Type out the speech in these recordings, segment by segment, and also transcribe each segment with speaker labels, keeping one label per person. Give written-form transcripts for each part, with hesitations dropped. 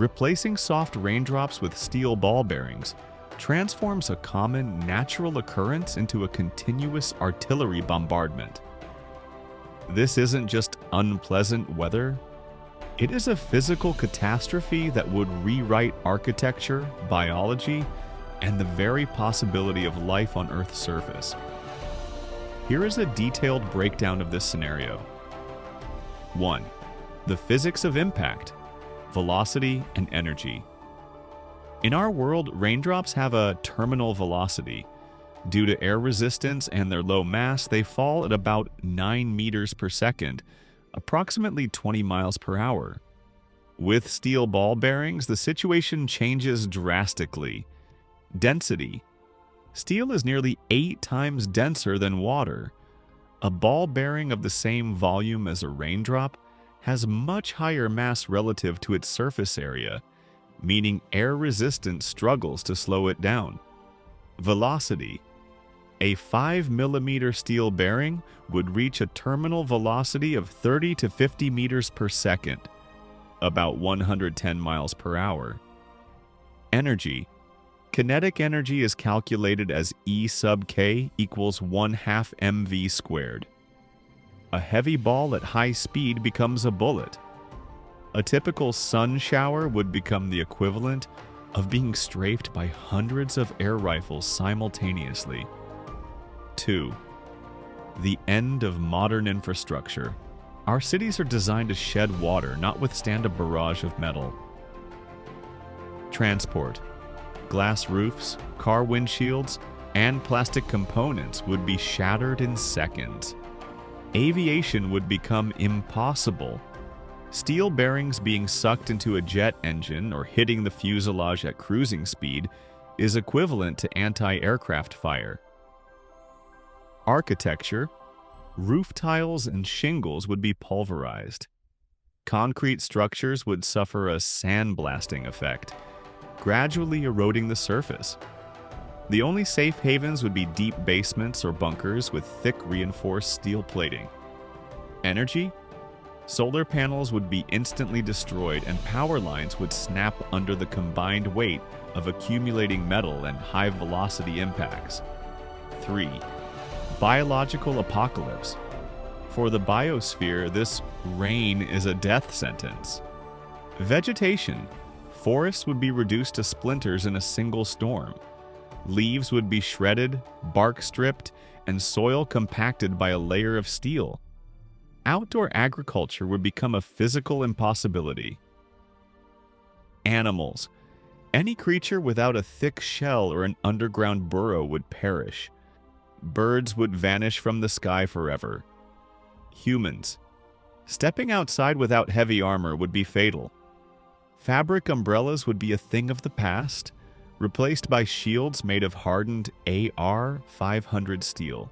Speaker 1: Replacing soft raindrops with steel ball bearings transforms a common natural occurrence into a continuous artillery bombardment. This isn't just unpleasant weather. It is a physical catastrophe that would rewrite architecture, biology, and the very possibility of life on Earth's surface. Here is a detailed breakdown of this scenario. 1. The physics of impact, velocity, and energy. In our world, raindrops have a terminal velocity. Due to air resistance and their low mass, they fall at about 9 meters per second, approximately 20 miles per hour. With steel ball bearings, the situation changes drastically. Density. Steel is nearly 8 times denser than water. A ball bearing of the same volume as a raindrop has much higher mass relative to its surface area, meaning air resistance struggles to slow it down. Velocity. A 5 mm steel bearing would reach a terminal velocity of 30 to 50 meters per second, about 110 miles per hour. Energy. Kinetic energy is calculated as E sub k equals 1/2 mv squared. A heavy ball at high speed becomes a bullet. A typical sun shower would become the equivalent of being strafed by hundreds of air rifles simultaneously. 2. The end of modern infrastructure. Our cities are designed to shed water, not withstand a barrage of metal. Transport. Glass roofs, car windshields, and plastic components would be shattered in seconds. Aviation would become impossible. Steel bearings being sucked into a jet engine or hitting the fuselage at cruising speed is equivalent to anti-aircraft fire. Architecture. Roof tiles and shingles would be pulverized. Concrete structures would suffer a sandblasting effect, gradually eroding the surface. The only safe havens would be deep basements or bunkers with thick reinforced steel plating. Energy. Solar panels would be instantly destroyed and power lines would snap under the combined weight of accumulating metal and high-velocity impacts. 3. Biological apocalypse. For the biosphere, this rain is a death sentence. Vegetation. Forests would be reduced to splinters in a single storm. Leaves would be shredded, bark stripped, and soil compacted by a layer of steel. Outdoor agriculture would become a physical impossibility. Animals. Any creature without a thick shell or an underground burrow would perish. Birds would vanish from the sky forever. Humans. Stepping outside without heavy armor would be fatal. Fabric umbrellas would be a thing of the past, replaced by shields made of hardened AR 500 steel.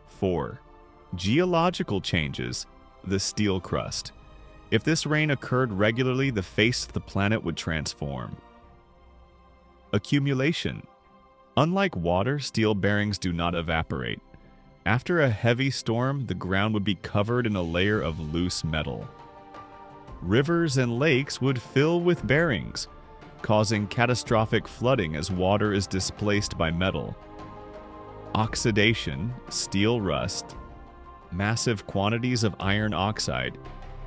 Speaker 1: 4. Geological changes. The steel crust. If this rain occurred regularly, the face of the planet would transform. Accumulation. Unlike water, steel bearings do not evaporate. After a heavy storm, the ground would be covered in a layer of loose metal. Rivers and lakes would fill with bearings, causing catastrophic flooding as water is displaced by metal. Oxidation, steel rust. Massive quantities of iron oxide,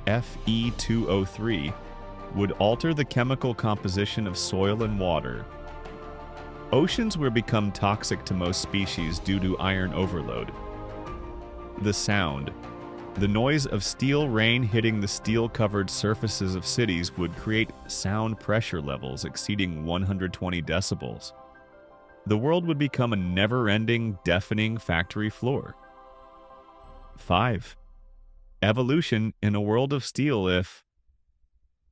Speaker 1: Fe2O3, would alter the chemical composition of soil and water. Oceans would become toxic to most species due to iron overload. The sound. The noise of steel rain hitting the steel-covered surfaces of cities would create sound pressure levels exceeding 120 decibels. The world would become a never-ending, deafening factory floor. 5. Evolution in a world of steel. If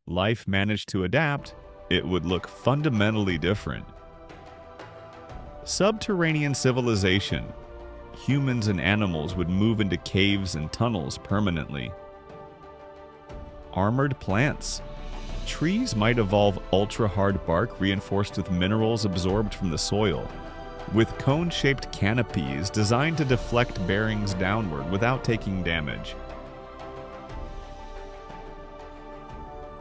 Speaker 1: life managed to adapt, it would look fundamentally different. Subterranean civilization. Humans and animals would move into caves and tunnels permanently. Armored plants. Trees might evolve ultra-hard bark reinforced with minerals absorbed from the soil, with cone-shaped canopies designed to deflect bearings downward without taking damage.